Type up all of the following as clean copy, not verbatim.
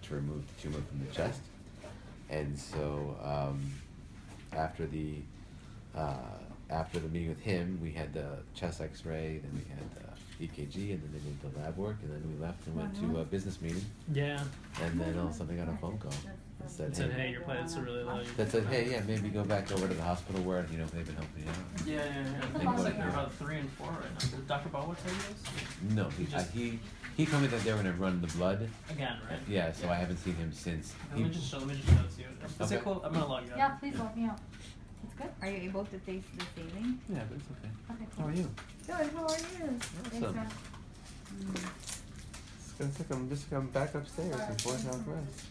to remove the tumor from the chest. And so after the meeting with him, we had the chest X-ray, then we had the EKG, and then they did the lab work, and then we left and went to a business meeting. Yeah. And then all of a sudden I got a phone call. That said, hey, your platelets are really low. That said, hey, yeah, maybe go back over to the hospital where, you know, they've been helping you out. Yeah. I think it's like they're about 3 and 4 right now. Did Dr. Baldwin tell you this? No, he told me that they were going to run the blood. Again, right? Yeah, so I haven't seen him since. Let me just show it to you. Is it cool? I'm going to log you out. Yeah, please log me out. It's good. Are you able to face the ceiling? Yeah, but it's okay. Okay, How are you? Good, how are you? Awesome. It's gonna take him just come back upstairs before Southwest.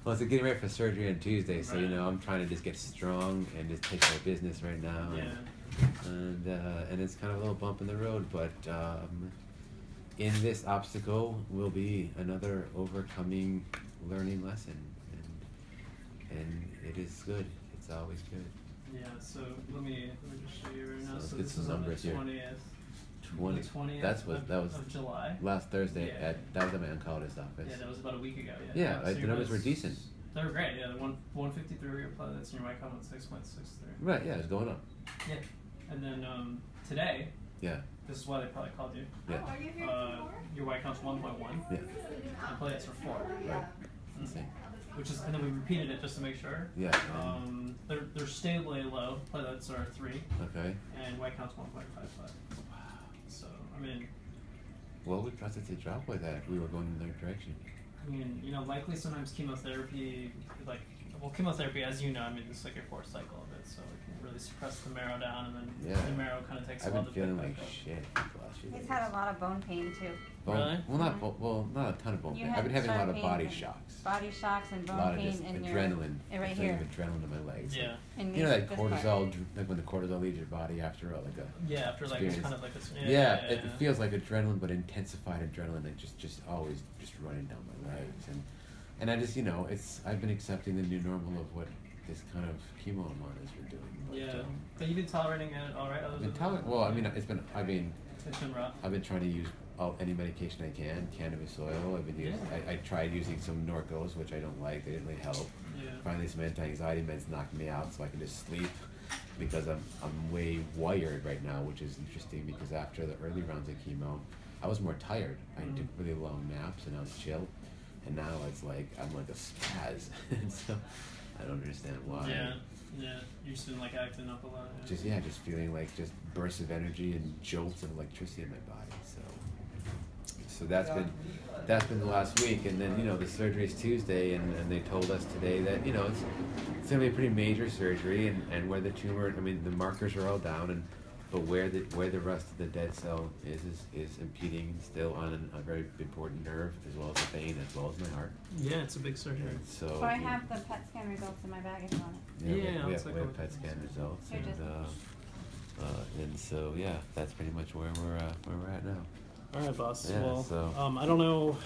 Well, it's getting ready for surgery on Tuesday, so you know I'm trying to just get strong and just take care of business right now. Yeah. And it's kind of a little bump in the road, but in this obstacle will be another overcoming learning lesson, and it is good. It's always good. Yeah. So let me just show you right now. So So let's this get is some on the numbers here. 20th. 20. The 20th That was of July. last Thursday Yeah. that was at my oncologist's office. Yeah, that was about a week ago. Yeah, So the your numbers were platelets- decent. They were great. Yeah, the 153 were your platelets, and your white count was 6.63. Right, yeah, it's going up. Yeah. And then today, Yeah, this is why they probably called you. yeah, Are you here Your white count's 1.1. yeah. And platelets are 4. Right. Insane. Which is, and then we repeated it just to make sure. Yeah. They're stably low. Platelets are 3, Okay. and white count's 1.55. Wow. So I mean, Well, we trusted to drop with that if we were going in the right direction. likely sometimes chemotherapy, chemotherapy, as you know, I mean, it's like your 4th cycle of it, so it can really suppress the marrow down, and then Yeah. the marrow kind of takes a I've while been to feeling pick like back up. shit the last few days. He's had a lot of bone pain too. Really? Well, not a ton of bone You pain. had I've been having a lot of sharp body pain and shocks. Body shocks and A bone lot of pain just in adrenaline. your right Feeling here. of adrenaline in my legs. Yeah. And You know that this part. cortisol, like when the cortisol leaves your body after like a Yeah, after like it's experience. kind of like a Yeah, it feels like adrenaline, but intensified adrenaline, like just always just running down my legs, and I just I've been accepting the new normal of what this kind of chemo I'm on has been doing. But, Yeah. But you've been tolerating it all right? I've been well, I mean, it's been rough. I've been trying to use any medication I can, cannabis oil. I've been using. I tried using some Norcos, which I don't like. They didn't really help. Yeah. Finally, some anti-anxiety meds knocked me out, so I can just sleep because I'm way wired right now, which is interesting because after the early rounds of chemo, I was more tired. I took really long naps and I was chill, and now it's like I'm like a spaz, and so I don't understand why. Yeah. You've just been like acting up a lot. Just feeling like just bursts of energy and jolts of electricity in my body. So that's been the last week, and then the surgery is Tuesday, and they told us today that it's gonna be a pretty major surgery, and where the tumor, I mean the markers are all down, but where the rest of the dead cell is impeding still on a very important nerve as well as the vein as well as my heart. Yeah, it's a big surgery. And so I have the PET scan results in my bag if you want it. we I'll have take a look. PET scan results, Here, and so yeah, that's pretty much where we're at now. All right, boss. Yeah, well, so- I don't know.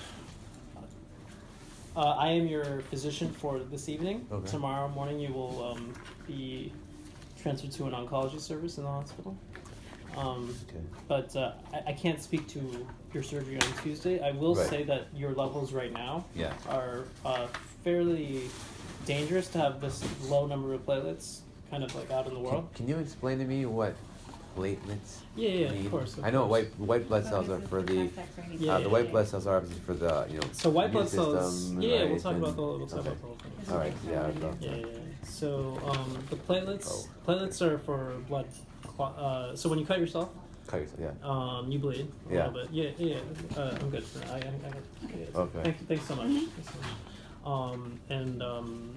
I am your physician for this evening. Okay. Tomorrow morning, you will be transferred to an oncology service in the hospital. Okay. But I can't speak to your surgery on Tuesday. I will Right. say that your levels right now Yeah. are fairly dangerous to have this low number of platelets kind of like out in the world. Can you explain to me what platelets Yeah, mean? of course. I know white blood cells are for the Yeah, the white blood cells are obviously for the So white blood immune cells. system, Yeah, right, we'll talk and- about the whole thing. All right, yeah, I'd love Yeah, to. yeah. So the platelets. Oh. Platelets are for blood. So when you cut yourself, Cut yourself, yeah. you bleed a Yeah. little bit. Yeah. I'm good for that. Yeah. Okay. Thanks so much. Thanks so much.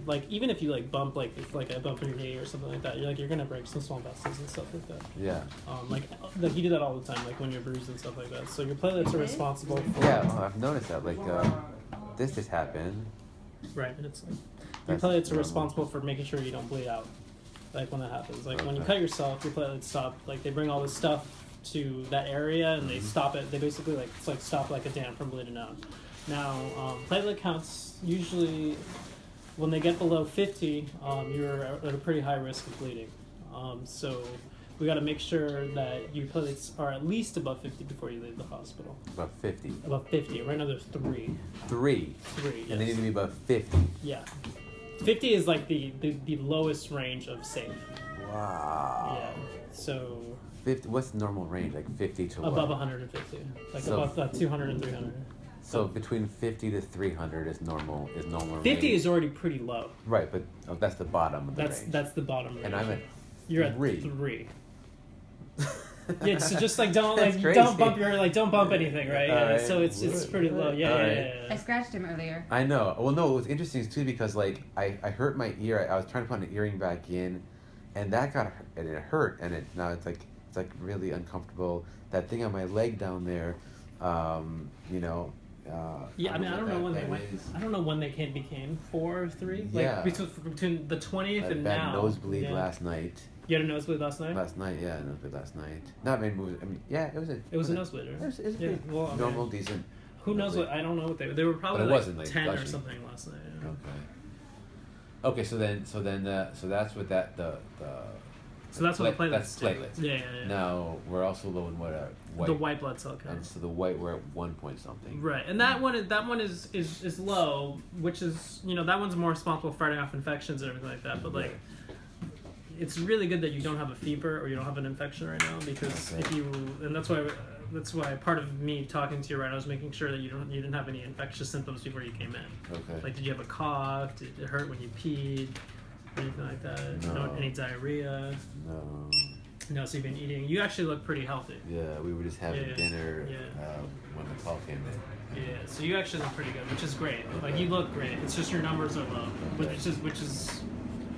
Like even if you like bump if like a bump in your knee or something like that, you're gonna break some small vessels and stuff like that. Yeah. Like you do that all the time, like when you're bruised and stuff like that. So your platelets are responsible for Yeah, I've noticed that. Like, this just happened. right, and it's like your That's platelets are normal. responsible for making sure you don't bleed out. Like when that happens, like when you Okay. cut yourself, your platelets stop. Like they bring all this stuff to that area and they stop it. They basically stop like a dam from bleeding out. Now, platelet counts usually, when they get below 50, you're at a pretty high risk of bleeding. So we got to make sure that your platelets are at least above 50 before you leave the hospital. Above 50. Above 50. Right now there's 3. 3. 3, yes. And they need to be above 50. Yeah. 50 is like the lowest range of safe. Wow. Yeah. So 50. What's the normal range? Like 50 to above what? 150. Like So above 200 and 300. So between 50 to 300 is normal. 50 range. is already pretty low. Right, but that's the bottom of the range. That's the bottom range. And I'm at You're 3. at 3. Yeah, so just like don't That's don't crazy. don't bump anything, right? All Yeah, right. so it's pretty low. Yeah, All yeah, right. yeah, I yeah. scratched him earlier. I know. Well, no, it was interesting too because like I hurt my ear. I was trying to put an earring back in, and that got and it hurt, and now it's like really uncomfortable. That thing on my leg down there, you know. Yeah, I mean, I don't know when they that went. is. I don't know when they became 4 or 3. Yeah. Like between the 20th I had a and bad now. nosebleed Yeah. last night. You had a nosebleed last night. Yeah, nosebleed last night. Not many movies. I mean, yeah, it was a. It was a nosebleed, right? It was Yeah, pretty well, I mean, normal, decent. Who knows what? I don't know what they were probably But it like wasn't, like, 10 or gushing. something last night. Yeah. Okay. So that's what that the. So that's what the platelets. That's do. platelets. Yeah. Now we're also low in what white. The white blood cell count. And so the white we're at 1 point something. Right, and that one is low, which is that one's more responsible for fighting off infections and everything like that. But like, it's really good that you don't have a fever or you don't have an infection right now because Okay. that's why part of me talking to you right now is making sure that you didn't have any infectious symptoms before you came in. Okay. Like, did you have a cough? Did it hurt when you peed? Anything like that? No. Any diarrhea? No. No, so you've been eating. You actually look pretty healthy. Yeah, we were just having Yeah. dinner Yeah. when the call came in. Yeah, so you actually look pretty good, which is great. Like, you look great. It's just your numbers are low, which is.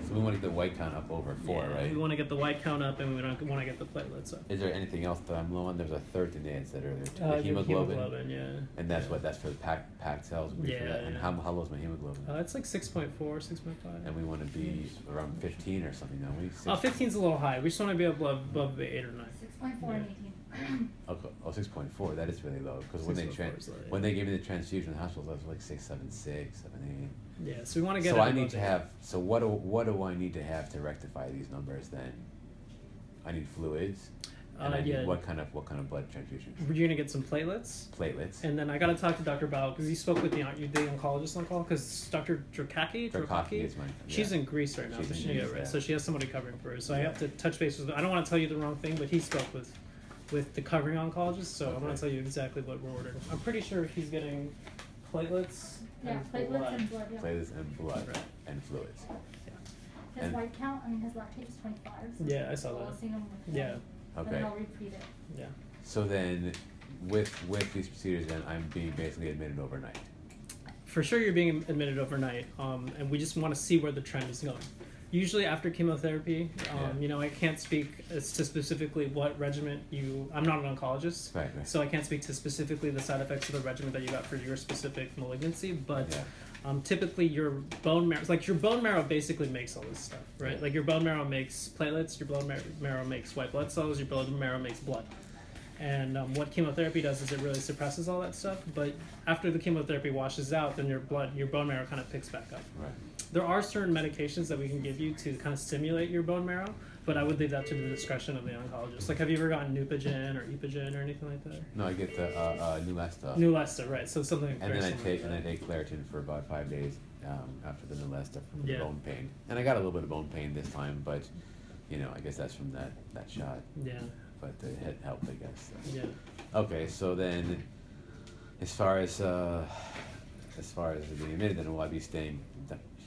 So we want to get the white count up over 4, yeah, right? We want to get the white count up, and we want to get the platelets up. Is there anything else that I'm low on? There's a third thing they had said earlier. Your The hemoglobin. yeah. And that's that's for the packed cells. We Yeah, for that. And yeah. how low is my hemoglobin? It's like 6.4, 6.5. And we want to be around 15 or something, don't we? 15's a little high. We just want to be above 8 or 9. 6.4 and 18. Okay. Oh, 6.4. That is really low. Because when 6.4 is low, yeah. when they gave me the transfusion in the hospital, that was like 6.76, 7.8. Yeah, so we want to get. So it I above need to 8. have. So what do I need to have to rectify these numbers then? I need fluids. And I need what kind of blood transfusion? You're gonna get some platelets. Platelets. And then I gotta talk to Dr. Bell because he spoke with the oncologist on call because Dr. Drakaki is mine. she's in Greece right now, She's in Greece, yeah. so she has somebody covering for her. So I have to touch base with. I don't want to tell you the wrong thing, but he spoke with the covering oncologist, so I want to tell you exactly what we're ordering. I'm pretty sure he's getting platelets. Yeah, and platelets blood. and blood, yeah. Platelets and blood Right. and fluids. His And- white count, his lactate is 25. So Yeah, I saw we'll that. see him with Yeah. And Okay. then I'll repeat it. Yeah. So then, with these procedures, then I'm being basically admitted overnight. For sure, you're being admitted overnight, and we just want to see where the trend is going. Usually after chemotherapy, I can't speak as to specifically what regimen I'm not an oncologist, Right. so I can't speak to specifically the side effects of the regimen that you got for your specific malignancy, but typically your bone marrow basically makes all this stuff, right? Yeah. Like your bone marrow makes platelets, your bone marrow makes white blood cells, your bone marrow makes blood. And what chemotherapy does is it really suppresses all that stuff, but after the chemotherapy washes out, then your bone marrow kind of picks back up. Right. There are certain medications that we can give you to kind of stimulate your bone marrow, but I would leave that to the discretion of the oncologist. Like, have you ever gotten Neupogen or Epogen or anything like that? No, I get the Neulasta. Neulasta, right? So something. And very then I similar to that. take Claritin for about 5 days after the Neulasta for the Yeah. bone pain. And I got a little bit of bone pain this time, but I guess that's from that shot. Yeah. But it helped, I guess. So. Yeah. Okay, so then, as far as being admitted, then will I be staying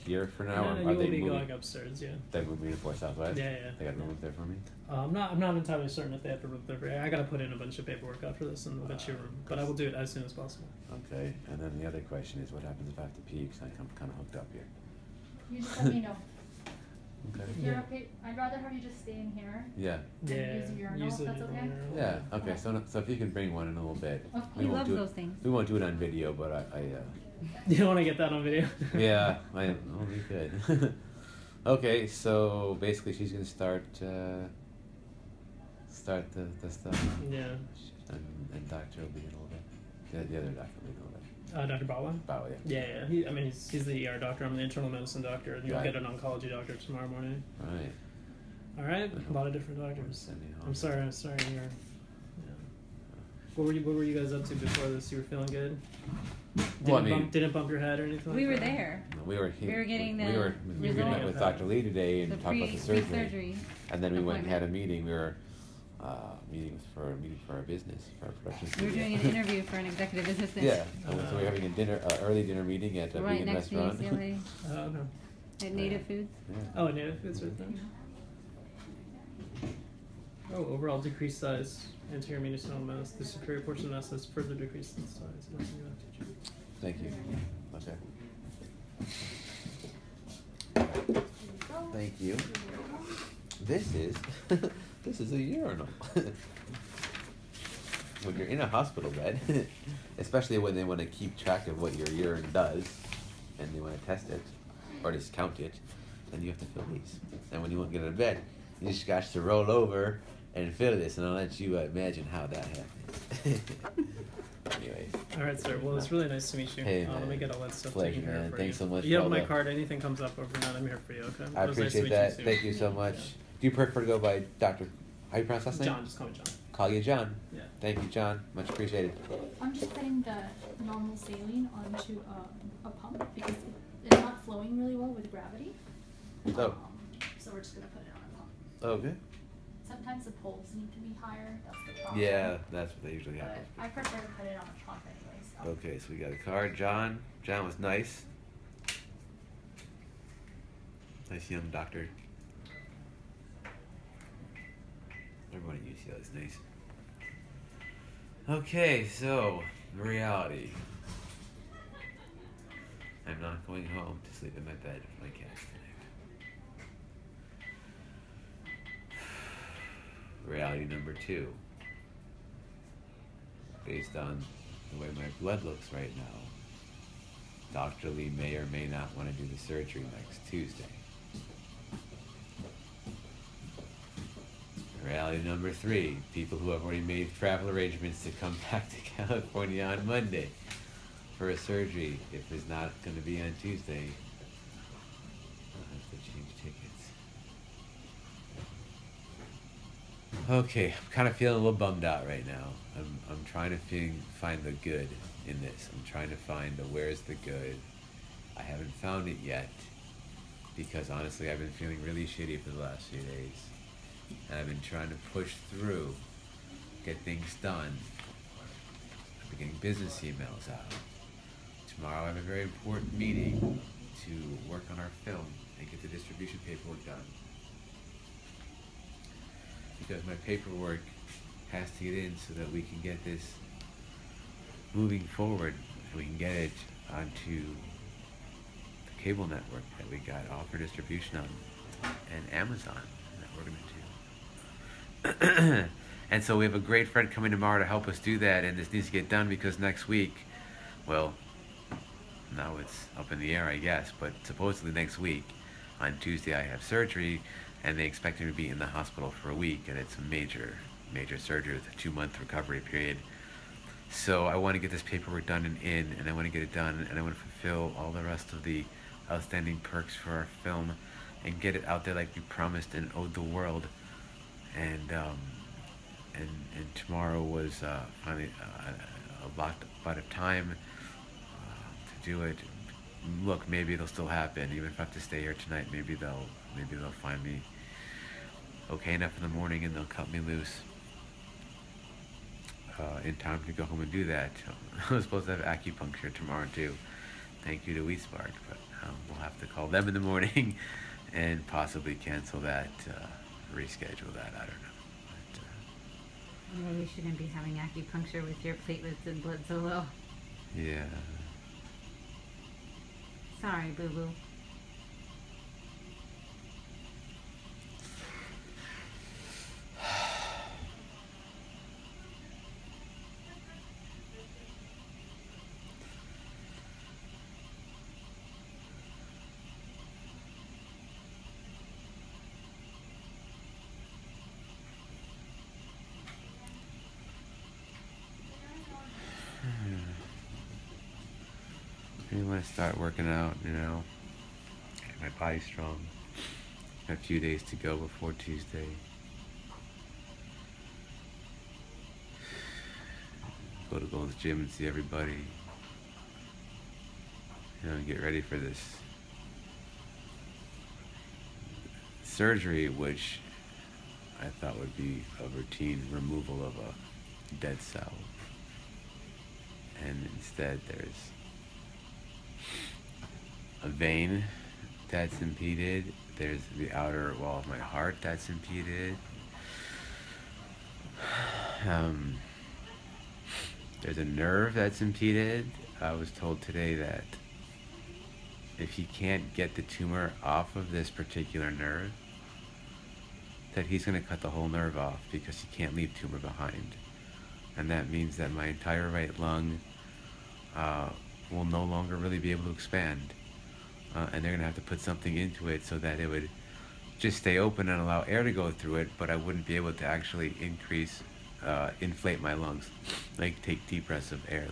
here for now? No, or you are will they be moving? going upstairs. Yeah. They moved me to 4 Southwest. Yeah. They got room up there for me. I'm not entirely certain if they have to room there. I gotta put in a bunch of paperwork after this and we'll get you a room, but I will do it as soon as possible. Okay, and then the other question is, what happens if I have to pee? Because I'm kind of hooked up here. You just let me know. Okay. If you're Yeah. okay, I'd rather have you just stay in here. Yeah. And use a urinal, if that's okay? Yeah. Okay. So if you can bring one in a little bit. Of He won't loves do those it. things. We won't do it on video, but You don't want to get that on video. yeah, we could. Okay, so basically she's gonna start the stuff. Yeah. And doctor will be in a little bit. The other doctor will be in a little bit. Dr. Bala? Bow, yeah. Yeah. He's the ER doctor. I'm the internal medicine doctor. And you'll Right. get an oncology doctor tomorrow morning. Right. All right, a lot of different doctors. Send me home. I'm sorry. You're. Yeah. What were you guys up to before this? You were feeling good? Didn't bump your head or anything? We like were that? there. No, we were here. We were getting we the were we results. met with Dr. Lee today and The talked about the surgery. pre-surgery And then we went and had a meeting. We were meeting for our business, for our production We were studio. doing an interview for an executive assistant. Yeah, so we were having a dinner, early dinner meeting at a Right vegan next to restaurant. UCLA Oh, okay. at Native Foods. Yeah. Oh, native foods right there. Oh, overall decreased size. Anterior mediastinal mass. The superior portion of the mass has further decreased in size. Nothing you have to choose. Thank you. Okay. Thank you. This is a urinal. When you're in a hospital bed, especially when they want to keep track of what your urine does, and they want to test it, or just count it, then you have to fill these. And when you want to get out of bed, you just got to roll over and fill this, and I'll let you imagine how that happens. Anyways. All right, sir. Well, it's really nice to meet you. Hey, Let me man. get all that stuff Pleasure, taken care man. of for Thanks you. so much You for have all my the- card. Anything comes up overnight, I'm here for you. Okay. I It was nice to appreciate meet that. too. Thank you so much. Yeah. Do you prefer to go by Dr. How you pronounce last name? John, just call me John. Call you John. Yeah. Thank you, John. Much appreciated. I'm just putting the normal saline onto a pump because it's not flowing really well with gravity. Oh. So we're just gonna put it on a pump. Okay. Sometimes the poles need to be higher. That's the problem. Yeah, that's what they usually have. But I prefer to put it on a pump anyway. So. Okay, so we got a card. John. John was nice. Nice young doctor. Everyone at UCLA is nice. Okay, so reality. I'm not going home to sleep in my bed with my cats tonight. Reality number 2. Based on the way my blood looks right now, Dr. Lee may or may not want to do the surgery next Tuesday. Reality number 3, people who have already made travel arrangements to come back to California on Monday for a surgery. If it's not going to be on Tuesday, I'll have to change tickets. Okay, I'm kind of feeling a little bummed out right now. I'm trying to find the good in this. I'm trying to find the where's the good. I haven't found it yet because honestly I've been feeling really shitty for the last few days. And I've been trying to push through, get things done. I've been getting business emails out. Tomorrow I have a very important meeting to work on our film and get the distribution paperwork done. Because my paperwork has to get in so that we can get this moving forward and we can get it onto the cable network that we got offer distribution on and Amazon that we're going to do. And so we have a great friend coming tomorrow to help us do that, and this needs to get done because next week, well, now it's up in the air I guess, but supposedly next week on Tuesday I have surgery and they expect me to be in the hospital for a week, and it's a major surgery with a 2-month recovery period. So I want to get this paperwork done and I want to get it done, and I want to fulfill all the rest of the outstanding perks for our film and get it out there like we promised and owed the world. And tomorrow was finally a lot of time to do it. Look, maybe it'll still happen. Even if I have to stay here tonight, maybe they'll find me okay enough in the morning and they'll cut me loose in time to go home and do that. I was supposed to have acupuncture tomorrow too. Thank you to WeSpark, but we'll have to call them in the morning and possibly cancel that, reschedule that. I don't know. But, Well, you shouldn't be having acupuncture with your platelets and blood so low. yeah. Sorry, boo-boo. I really want to start working out, get my body strong. A few days to go before Tuesday. Go to the gym and see everybody. You know, and get ready for this surgery, which I thought would be a routine removal of a dead cell. And instead there's a vein that's impeded. There's the outer wall of my heart that's impeded. There's a nerve that's impeded. I was told today that if he can't get the tumor off of this particular nerve, that he's going to cut the whole nerve off because he can't leave tumor behind. And that means that my entire right lung will no longer really be able to expand. And they're going to have to put something into it so that it would just stay open and allow air to go through it, but I wouldn't be able to actually inflate my lungs, like take deep breaths of air,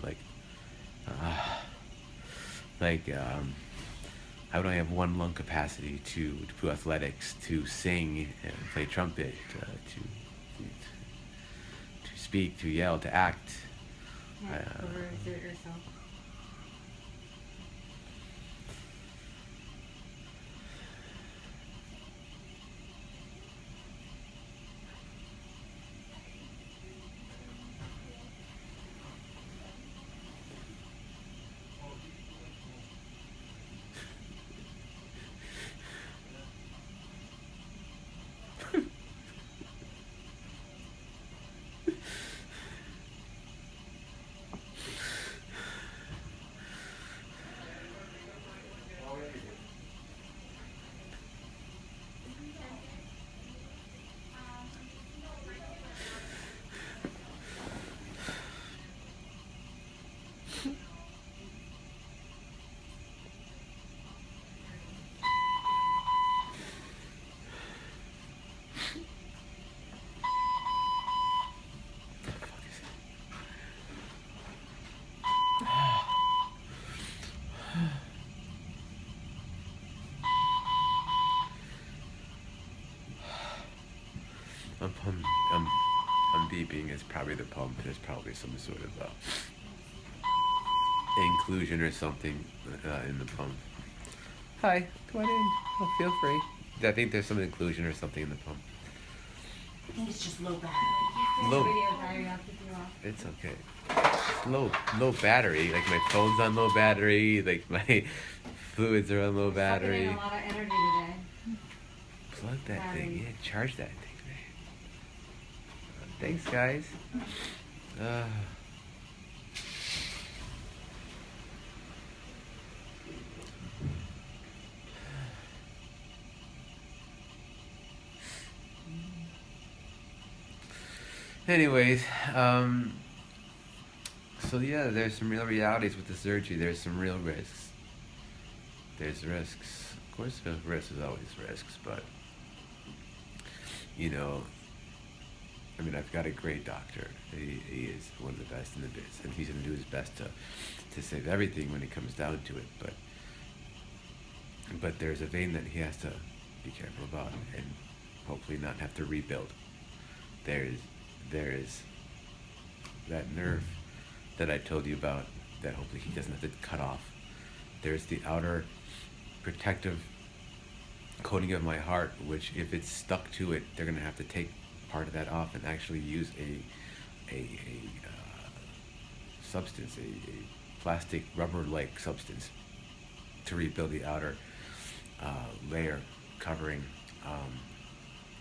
I would only have one lung capacity to do athletics, to sing and play trumpet, to speak, to yell, to act. Overexert yourself. I'm beeping. It's probably the pump. There's probably some sort of inclusion or something in the pump. Hi, come on in. Oh, feel free. I think there's some inclusion or something in the pump. I think it's just low battery. Low. Radio battery off if you want. It's okay. Low battery. Like my phone's on low battery. Like my fluids are on low battery. Sucking in a lot of energy today. Plug that Battery. thing. Yeah, charge that thing. Thanks, guys. Anyways, so yeah, there's some real realities with the surgery. There's some real risks. There's risks. Of course, there's risks. There's always risks, but you know, I mean, I've got a great doctor. He is one of the best in the biz, and he's going to do his best to save everything when it comes down to it. But there's a vein that he has to be careful about, and hopefully not have to rebuild. There is that nerve that I told you about that hopefully he doesn't have to cut off. There's the outer protective coating of my heart, which if it's stuck to it, they're going to have to take part of that off and actually use a substance, a plastic rubber-like substance to rebuild the outer layer covering.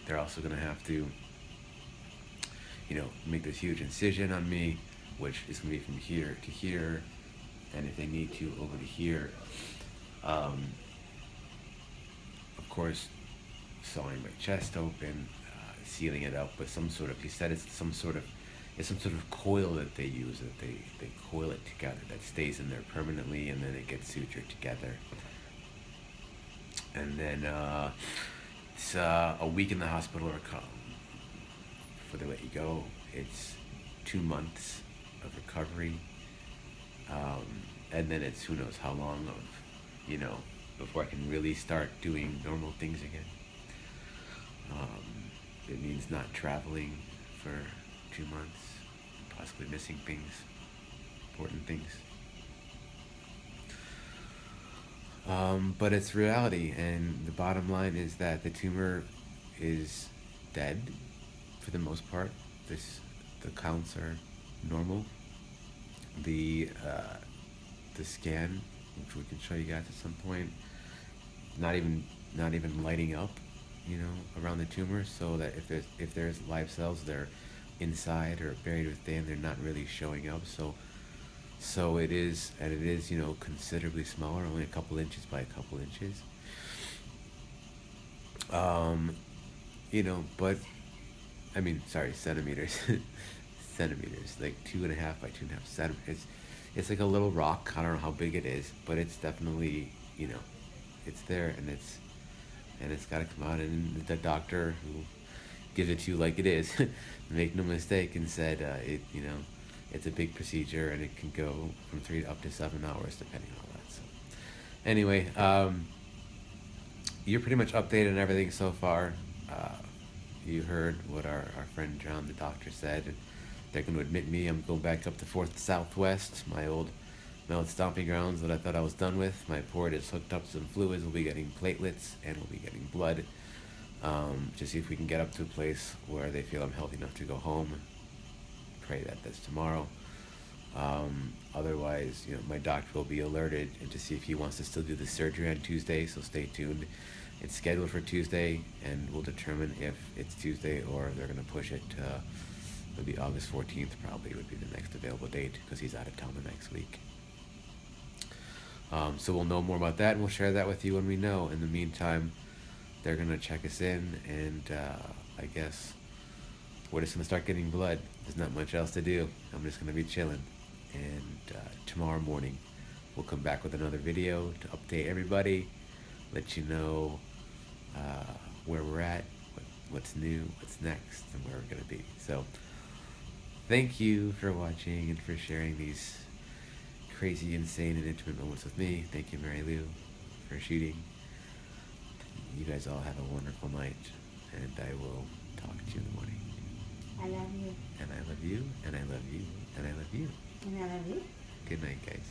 They're also going to have to, you know, make this huge incision on me, which is going to be from here to here, and if they need to, over to here. Of course, sewing my chest open, sealing it up with some sort of, he said it's some sort of coil that they use, that they coil it together, that stays in there permanently, and then it gets sutured together. And then it's a week in the hospital before they let you go. It's 2 months of recovery, and then it's who knows how long of, you know, before I can really start doing normal things again. It means not traveling for 2 months, possibly missing things, important things. But it's reality, and the bottom line is that the tumor is dead for the most part. The counts are normal. The scan, which we can show you guys at some point, not even lighting up, you know, around the tumor, so that if there's live cells, they're inside or buried within, they're not really showing up. So it is, and it is, you know, considerably smaller, only a couple inches by a couple inches. You know, but I mean, sorry, centimeters, centimeters, like 2.5 by 2.5 centimeters. It's like a little rock. I don't know how big it is, but it's definitely, you know, it's there, and it's got to come out. And the doctor who gives it to you like it is, make no mistake, and said you know, it's a big procedure, and it can go from 3 up to 7 hours depending on that. So anyway, you're pretty much updated on everything so far. You heard what our friend John, the doctor, said. They're going to admit me. I'm going back up to 4th Southwest, my old stomping grounds that I thought I was done with. My port is hooked up to some fluids. We'll be getting platelets, and we'll be getting blood, to see if we can get up to a place where they feel I'm healthy enough to go home. Pray that that's tomorrow. Otherwise, you know, my doctor will be alerted, and to see if he wants to still do the surgery on Tuesday, so stay tuned. It's scheduled for Tuesday, and we'll determine if it's Tuesday or they're going to push it to maybe August 14th, probably would be the next available date, because he's out of town the next week. So we'll know more about that, and we'll share that with you when we know. In the meantime, they're going to check us in, and I guess we're just going to start getting blood. There's not much else to do. I'm just going to be chilling. And tomorrow morning, we'll come back with another video to update everybody, let you know where we're at, what's new, what's next, and where we're going to be. So thank you for watching and for sharing these crazy, insane, and intimate moments with me. Thank you, Mary Lou, for shooting. You guys all have a wonderful night, and I will talk to you in the morning. I love you. And I love you, and I love you, and I love you. And I love you. Good night, guys.